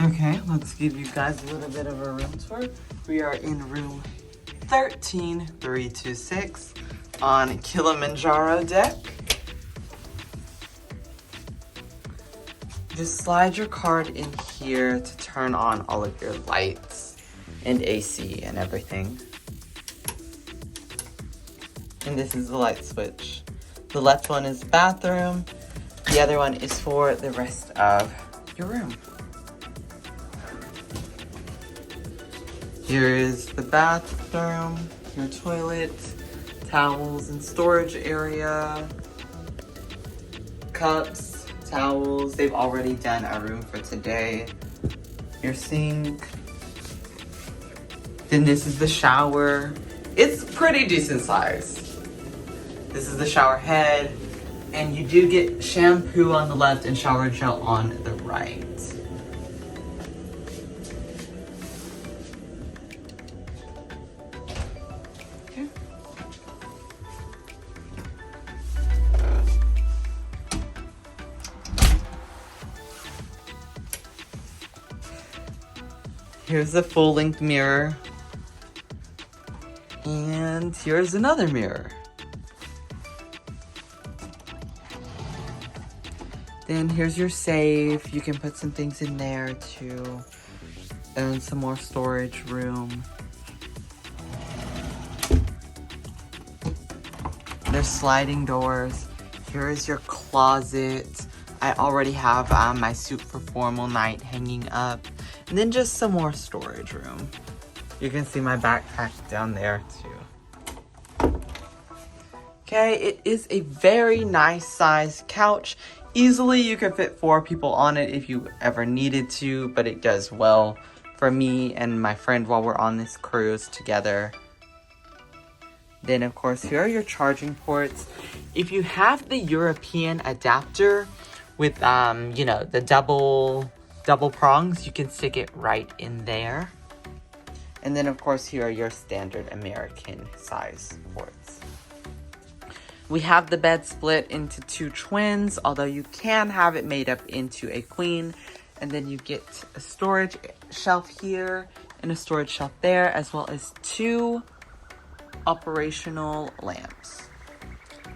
Okay, let's give you guys a little bit of a room tour. We are in room 13326 on Kilimanjaro deck. Just slide your card in here to turn on all of your lights and AC and everything. And this is the light switch. The left one is the bathroom. The other one is for the rest of your room. Here is the bathroom, your toilet, towels and storage area, cups, towels. They've already done a room for today. Your sink. Then this is the shower. It's pretty decent size. This is the shower head. And you do get shampoo on the left and shower gel on the right. Okay. Here's the full-length mirror. And here's another mirror. Then here's your safe. You can put some things in there too. And some more storage room. There's sliding doors. Here is your closet. I already have my suit for formal night hanging up. And then just some more storage room. You can see my backpack down there too. Okay, it is a very nice size couch. Easily you could fit 4 people on it if you ever needed to, but it does well for me and my friend while we're on this cruise together. Then of course, here are your charging ports. If you have the European adapter with, you know, the double prongs, you can stick it right in there. And then of course, here are your standard American size ports. We have the bed split into 2 twins, although you can have it made up into a queen. And then you get a storage shelf here and a storage shelf there, as well as 2 operational lamps.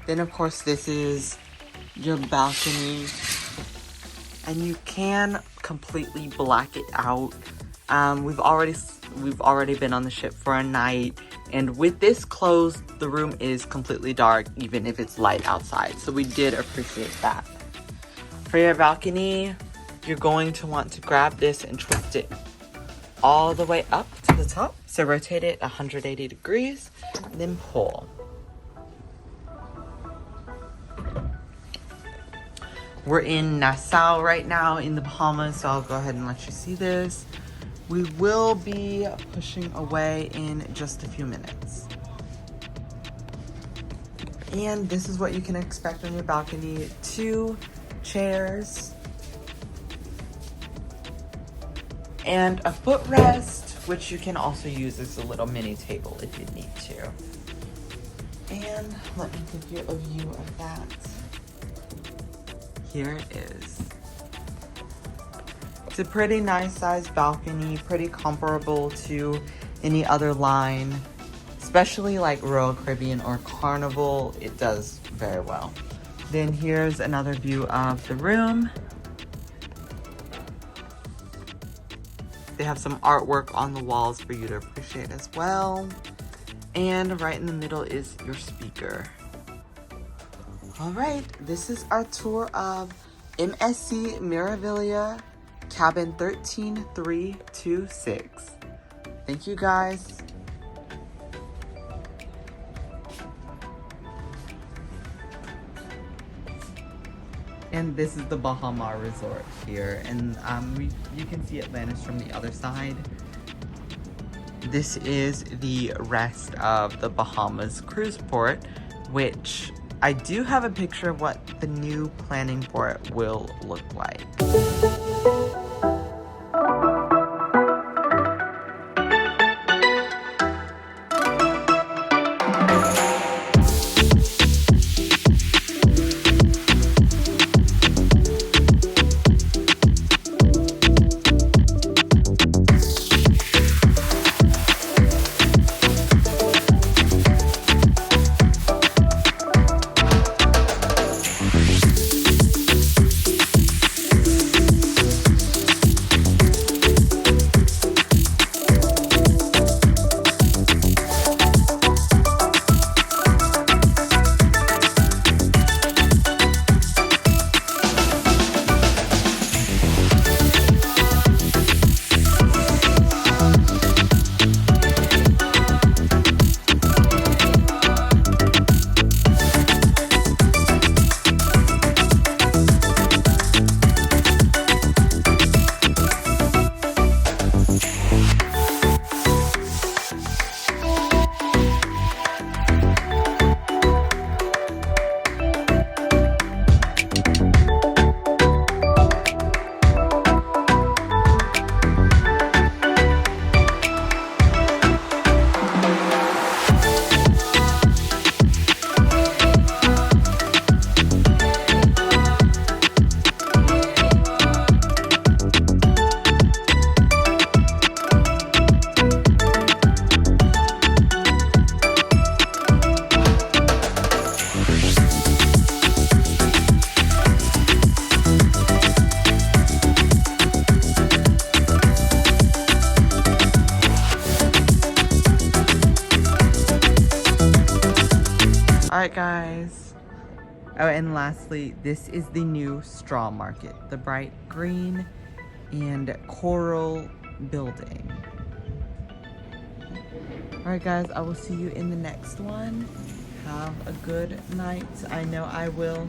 Then of course, this is your balcony. And you can completely black it out. We've already been on the ship for a night. And with this closed, the room is completely dark, even if it's light outside. So we did appreciate that. For your balcony, you're going to want to grab this and twist it all the way up to the top. So rotate it 180 degrees, then pull. We're in Nassau right now in the Bahamas, so I'll go ahead and let you see this. We will be pushing away in just a few minutes. And this is what you can expect on your balcony. 2 chairs. And a footrest, which you can also use as a little mini table if you need to. And let me give you a view of that. Here it is. It's a pretty nice sized balcony, pretty comparable to any other line, especially like Royal Caribbean or Carnival. It does very well. Then here's another view of the room. They have some artwork on the walls for you to appreciate as well. And right in the middle is your speaker. All right, this is our tour of MSC Meraviglia, cabin 13326. Thank you guys. And this is the Bahama Resort here. And you can see Atlantis from the other side. This is the rest of the Bahamas cruise port, which I do have a picture of what the new planning for it will look like. Alright guys. Oh, and lastly, this is the new straw market. The bright green and coral building. Alright guys, I will see you in the next one. Have a good night. I know I will.